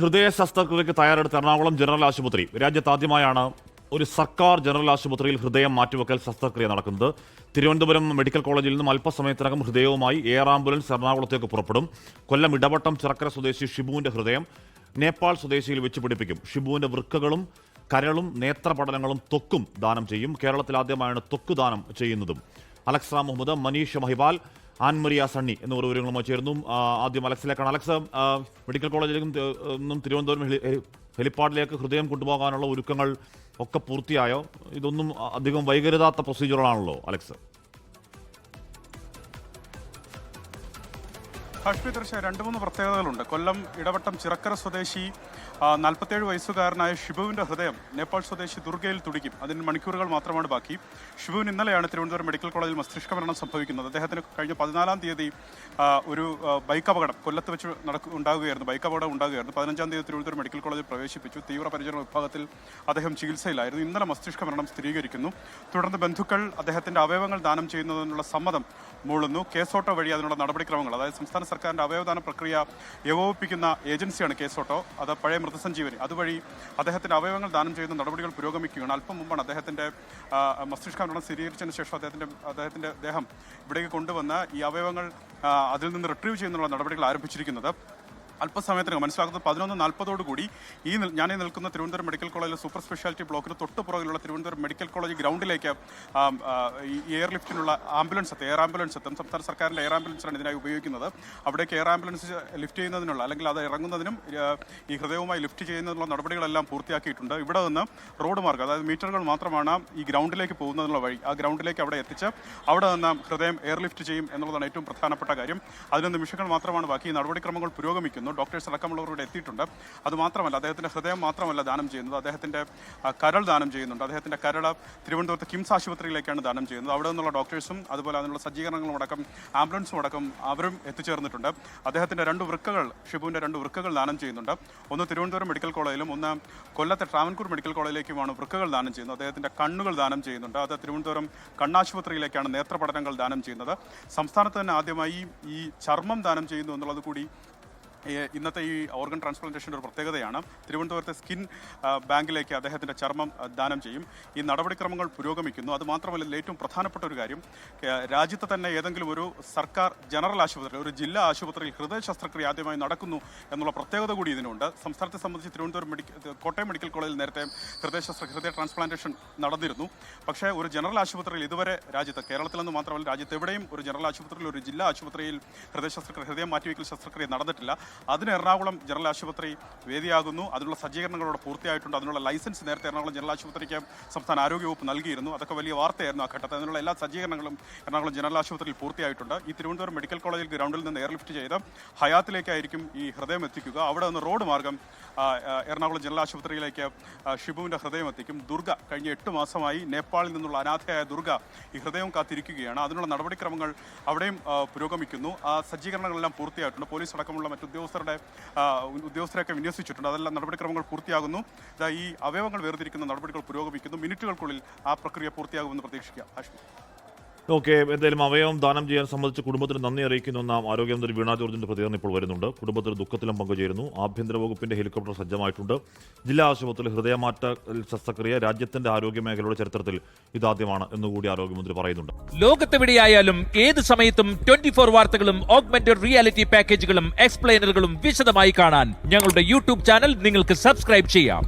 ഹൃദയ ശസ്ത്രക്രിയക്ക് തയ്യാറെടുത്ത എറണാകുളം ജനറൽ ആശുപത്രി രാജ്യത്താദ്യമായാണ് ഒരു സർക്കാർ ജനറൽ ആശുപത്രിയിൽ ഹൃദയം മാറ്റിവെക്കൽ ശസ്ത്രക്രിയ നടക്കുന്നത്. തിരുവനന്തപുരം മെഡിക്കൽ കോളേജിൽ നിന്നും അല്പസമയത്തിനകം ഹൃദയവുമായി എയർ ആംബുലൻസ് എറണാകുളത്തേക്ക് പുറപ്പെടും. കൊല്ലം ഇടവട്ടം ചിറക്കര സ്വദേശി ഷിബുവിന്റെ ഹൃദയം നേപ്പാൾ സ്വദേശിയിൽ വെച്ച് പിടിപ്പിക്കും. ഷിബുവിന്റെ വൃക്കകളും കരളും നേത്രപടലങ്ങളും ത്വക്കും ദാനം ചെയ്യും. കേരളത്തിൽ ആദ്യമായാണ് ത്വക്ക് ദാനം ചെയ്യുന്നതും. അലക്സ് മുഹമ്മദ്, മനീഷ് മഹിബാൽ, ആൻമരിയ സണ്ണി എന്നിവർ വിവരങ്ങളുമായി ചേർന്നു. ആദ്യം അലക്സിലേക്കാണ്. അലക്സ്, മെഡിക്കൽ കോളേജിലേക്കും തിരുവനന്തപുരം ഹെലിപ്പാഡിലേക്ക് ഹൃദയം കൊണ്ടുപോകാനുള്ള ഒരുക്കങ്ങൾ ഒക്കെ പൂർത്തിയായോ? ഇതൊന്നും അധികം വൈകരുതാത്ത പ്രൊസീജിയറുകളാണല്ലോ അലക്സ്. കാശ്മീർ തീർച്ചയായും 2-3 പ്രത്യേകതകളുണ്ട്. കൊല്ലം ഇടവട്ടം ചിറക്കര സ്വദേശി 47 വയസ്സുകാരനായ ഷിബുവിന്റെ ഹൃദയം നേപ്പാൾ സ്വദേശി ദുർഗയിൽ തുടിക്കും. അതിന് മണിക്കൂറുകൾ മാത്രമാണ് ബാക്കി. ഷിബുവിന് ഇന്നലെയാണ് തിരുവനന്തപുരം മെഡിക്കൽ കോളേജിൽ മസ്തിഷ്ക മരണം സംഭവിക്കുന്നത്. അദ്ദേഹത്തിന് കഴിഞ്ഞ 14-ാം തീയതി ഒരു ബൈക്ക് അപകടം കൊല്ലത്ത് വെച്ച് ഉണ്ടാകുകയായിരുന്നു. ബൈക്ക് അപകടം ഉണ്ടാകുകയായിരുന്നു. 15-ാം തീയതി തിരുവനന്തപുരം മെഡിക്കൽ കോളേജിൽ പ്രവേശിപ്പിച്ചു. തീവ്രപരിചരണ വിഭാഗത്തിൽ അദ്ദേഹം ചികിത്സയിലായിരുന്നു. ഇന്നലെ മസ്തിഷ്ക മരണം സ്ഥിരീകരിക്കുന്നു. തുടർന്ന് ബന്ധുക്കൾ അദ്ദേഹത്തിന്റെ അവയവങ്ങൾ ദാനം ചെയ്യുന്നതിനുള്ള സമ്മതം മൂളുന്നു. കേസോട്ടോ വഴി അതിനുള്ള നടപടിക്രമങ്ങൾ, അതായത് സംസ്ഥാന സർക്കാരിന്റെ അവയവദാന പ്രക്രിയ ഏകോപിപ്പിക്കുന്ന ഏജൻസിയാണ് കേസോട്ടോ. അത് പഴയ മൃതസഞ്ജീവനി. അതുവഴി അദ്ദേഹത്തിന്റെ അവയവങ്ങൾ ദാനം ചെയ്യുന്ന നടപടികൾ പുരോഗമിക്കുകയാണ്. അല്പം മുമ്പാണ് അദ്ദേഹത്തിന്റെ മസ്തിഷ്കമരണം സ്ഥിരീകരിച്ചതിന് ശേഷം അദ്ദേഹത്തിന്റെ ദേഹം ഇവിടേക്ക് കൊണ്ടുവന്ന് ഈ അവയവങ്ങൾ അതിൽ നിന്ന് റിട്രീവ് ചെയ്യുന്നുള്ള നടപടികൾ ആരംഭിച്ചിരിക്കുന്നത്. അല്പസമയത്തിന് മനസ്സിലാക്കുന്നത് 11:40 ഞാൻ നിൽക്കുന്ന തിരുവനന്തപുരം മെഡിക്കൽ കോളേജിലെ സൂപ്പർ സ്പെഷ്യാലിറ്റി ബ്ലോക്കിന് തൊട്ട് പുറകിലുള്ള തിരുവനന്തപുരം മെഡിക്കൽ കോളേജ് ഗ്രൗണ്ടിലേക്ക് ഈ എയർ ലിഫ്റ്റിനുള്ള എയർ ആംബുലൻസ് എത്തും. സംസ്ഥാന സർക്കാരിൻ്റെ എയർ ആംബുലൻസാണ് ഇതിനായി ഉപയോഗിക്കുന്നത്. അവിടേക്ക് എയർ ആംബുലൻസ് ലിഫ്റ്റ് ചെയ്യുന്നതിനുള്ള, അല്ലെങ്കിൽ അത് ഇറങ്ങുന്നതിനും ഈ ഹൃദയവുമായി ലിഫ്റ്റ് ചെയ്യുന്നതിനുള്ള നടപടികളെല്ലാം പൂർത്തിയാക്കിയിട്ടുണ്ട്. ഇവിടെ നിന്ന് റോഡ് മാർഗ്ഗം, അതായത് മീറ്ററുകൾ മാത്രമാണ് ഈ ഗ്രൗണ്ടിലേക്ക് പോകുന്നതിനുള്ള വഴി. ആ ഗ്രൗണ്ടിലേക്ക് അവിടെ എത്തിച്ച് അവിടെ നിന്ന് ഹൃദയം എയർ ലിഫ്റ്റ് ചെയ്യും എന്നുള്ളതാണ് ഏറ്റവും പ്രധാനപ്പെട്ട കാര്യം. അതിന് നിമിഷങ്ങൾ മാത്രമാണ് ബാക്കി. ഈ നടപടിക്രമങ്ങൾ പുരോഗമിക്കുന്നു. ഡോക്ടേഴ്സ് അടക്കമുള്ളവരുടെ എത്തിയിട്ടുണ്ട്. അതുമാത്രമല്ല, അദ്ദേഹത്തിൻ്റെ ഹൃദയം മാത്രമല്ല ദാനം ചെയ്യുന്നത്, അദ്ദേഹത്തിൻ്റെ കരൾ ദാനം ചെയ്യുന്നുണ്ട്. അദ്ദേഹത്തിൻ്റെ കരൾ തിരുവനന്തപുരത്ത് കിംസ് ആശുപത്രിയിലേക്കാണ് ദാനം ചെയ്യുന്നത്. അവിടെ നിന്നുള്ള ഡോക്ടേഴ്സും അതുപോലെ അതിനുള്ള സജ്ജീകരണങ്ങളും അടക്കം ആംബുലൻസും അടക്കം അവരും എത്തിച്ചേർന്നിട്ടുണ്ട്. അദ്ദേഹത്തിൻ്റെ 2 വൃക്കകൾ, ഷിബുവിൻ്റെ 2 വൃക്കകൾ ദാനം ചെയ്യുന്നുണ്ട്. ഒന്ന് തിരുവനന്തപുരം മെഡിക്കൽ കോളേജിലും ഒന്ന് കൊല്ലത്തെ ട്രാവൻകൂർ മെഡിക്കൽ കോളേജിലേക്കുമാണ് വൃക്കകൾ ദാനം ചെയ്യുന്നത്. അദ്ദേഹത്തിൻ്റെ കണ്ണുകൾ ദാനം ചെയ്യുന്നുണ്ട്. അത് തിരുവനന്തപുരം കണ്ണാശുപത്രിയിലേക്കാണ് നേത്രപഠനങ്ങൾ ദാനം ചെയ്യുന്നത്. സംസ്ഥാനത്ത് തന്നെ ആദ്യമായി ഈ ചർമ്മം ദാനം ചെയ്യുന്നു എന്നുള്ളത് കൂടി ഇന്നത്തെ ഈ ഓർഗൻ ട്രാൻസ്പ്ലാന്റേഷൻ്റെ ഒരു പ്രത്യേകതയാണ്. തിരുവനന്തപുരത്തെ സ്കിൻ ബാങ്കിലേക്ക് അദ്ദേഹത്തിൻ്റെ ചർമ്മം ദാനം ചെയ്യും. ഈ നടപടിക്രമങ്ങൾ പുരോഗമിക്കുന്നു. അതുമാത്രമല്ല, ഏറ്റവും പ്രധാനപ്പെട്ട ഒരു കാര്യം, രാജ്യത്തെ തന്നെ ഏതെങ്കിലും ഒരു സർക്കാർ ജനറൽ ആശുപത്രി, ഒരു ജില്ലാ ആശുപത്രിയിൽ ഹൃദയ ശസ്ത്രക്രിയ ആദ്യമായി നടക്കുന്നു എന്നുള്ള പ്രത്യേകത കൂടി ഇതിനുണ്ട്. സംസ്ഥാനത്തെ സംബന്ധിച്ച് തിരുവനന്തപുരം കോട്ടയം മെഡിക്കൽ കോളേജിൽ നേരത്തെ ഹൃദയ ട്രാൻസ്പ്ലാന്റേഷൻ നടന്നിരുന്നു. പക്ഷേ ഒരു ജനറൽ ആശുപത്രിയിൽ ഇതുവരെ രാജ്യത്ത്, കേരളത്തിലെന്ന് മാത്രമല്ല രാജ്യത്ത് എവിടെയും ഒരു ജനറൽ ആശുപത്രിയിൽ, ഒരു ജില്ലാ ആശുപത്രിയിൽ ഹൃദയം മാറ്റിവെക്കൽ ശസ്ത്രക്രിയ നടന്നിട്ടില്ല. അതിന് എറണാകുളം ജനറൽ ആശുപത്രി വേദിയാകുന്നു. അതിനുള്ള സജ്ജീകരണങ്ങളോട് പൂർത്തിയായിട്ടുണ്ട്. അതിനുള്ള ലൈസൻസ് നേരത്തെ എറണാകുളം ജനറൽ ആശുപത്രിക്ക് സംസ്ഥാന ആരോഗ്യവകുപ്പ് നൽകിയിരുന്നു. അതൊക്കെ വലിയ വാർത്തയായിരുന്നു ആ ഘട്ടത്തിൽ. അതിനുള്ള എല്ലാ സജ്ജീകരണങ്ങളും എറണാകുളം ജനറൽ ആശുപത്രിയിൽ പൂർത്തിയായിട്ടുണ്ട്. ഈ തിരുവനന്തപുരം മെഡിക്കൽ കോളേജിൽ ഗ്രൗണ്ടിൽ നിന്ന് എയർ ലിഫ്റ്റ് ചെയ്ത് ഹയാത്തിലേക്കായിരിക്കും ഈ ഹൃദയം എത്തിക്കുക. അവിടെ നിന്ന് റോഡ് മാർഗം എറണാകുളം ജനറൽ ആശുപത്രിയിലേക്ക് ഷിബുവിൻ്റെ ഹൃദയം എത്തിക്കും. ദുർഗ കഴിഞ്ഞ 8 മാസമായി നേപ്പാളിൽ നിന്നുള്ള അനാഥയായ ദുർഗ ഈ ഹൃദയം കാത്തിരിക്കുകയാണ്. അതിനുള്ള നടപടിക്രമങ്ങൾ അവിടെയും പുരോഗമിക്കുന്നു. ആ സജ്ജീകരണങ്ങളെല്ലാം പൂർത്തിയായിട്ടുണ്ട്. പോലീസ് അടക്കമുള്ള മറ്റ് ഉദ്യോഗസ്ഥരെയൊക്കെ വിന്യസിച്ചിട്ടുണ്ട്. അതെല്ലാം നടപടിക്രമങ്ങൾ പൂർത്തിയാകുന്നു. ഈ അവയവങ്ങൾ വേർതിരിക്കുന്ന നടപടികൾ പുരോഗമിക്കുന്നു. മിനിറ്റുകൾക്കുള്ളിൽ ആ പ്രക്രിയ പൂർത്തിയാകുമെന്ന് പ്രതീക്ഷിക്കാം. ഓക്കെ, എന്തായാലും അവയവം ദാനം ചെയ്യാൻ സംബന്ധിച്ച് കുടുംബത്തിന് നന്ദി അറിയിക്കുന്ന ആരോഗ്യമന്ത്രി വീണ ജോർജിന്റെ പ്രതികരണം ഇപ്പോൾ വരുന്നുണ്ട്. കുടുംബത്തിന് ദുഃഖത്തിലും പങ്കുചേരുന്നു. ആഭ്യന്തര വകുപ്പിന്റെ ഹെലികോപ്റ്റർ സജ്ജമായിട്ടുണ്ട്. ജില്ലാ ആശുപത്രിയിൽ ഹൃദയമാറ്റ ശസ്ത്രക്രിയ രാജ്യത്തിന്റെ ആരോഗ്യ മേഖലയുടെ ചരിത്രത്തിൽ ഇതാദ്യമാണ് എന്നുകൂടി ആരോഗ്യമന്ത്രി പറയുന്നുണ്ട്. ലോകത്തെവിടെയായാലും ഏത് സമയത്തും 24 വാർത്തകളും ഓഗ്മെന്റഡ് റിയാലിറ്റി പാക്കേജുകളും എക്സ്പ്ലെയിനറുകളും വിശദമായി കാണാൻ ഞങ്ങളുടെ യൂട്യൂബ് ചാനൽ നിങ്ങൾക്ക് സബ്സ്ക്രൈബ് ചെയ്യാം.